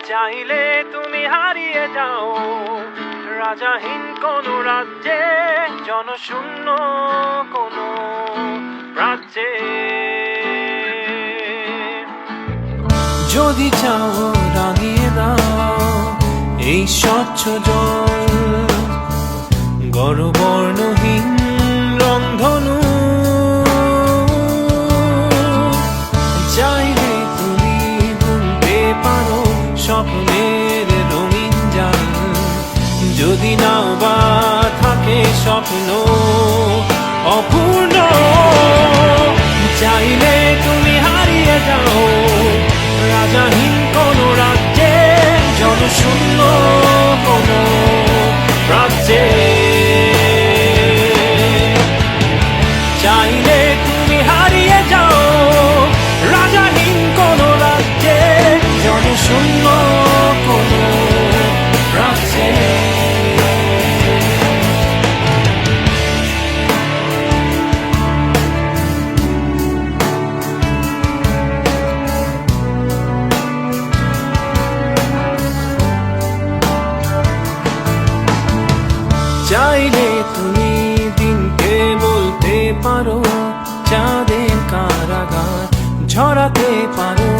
চাইলে তুমি হারিয়ে যাও রাজাহীন কোনো রাজ্যে, জনশূন্য কোনো রাজ্যে। যদি চাও রাঙিয়ে দাও এই স্বচ্ছ জল, গড়বর্ণহীন রংধনু। চাইলে তুমি বুনতে পারো স্বপ্নের রঙিন জাল, যদি নাও বা থাকে স্বপ্ন অপূর্ণ। চাইলে তুমি হারিয়ে যাও রাজাহীন কোনো রাজ্যে, জনশূন্য কোনো রাজ্যে। চাইলে তুমি হারিয়ে যাও রাজাহীন কোনো রাজ্যে, জনশূন্য কোনো রাজ্যে। চাইলে তুমি দিনকে বলতে পারো চাঁদের কারাগার, ঝরাতে পারো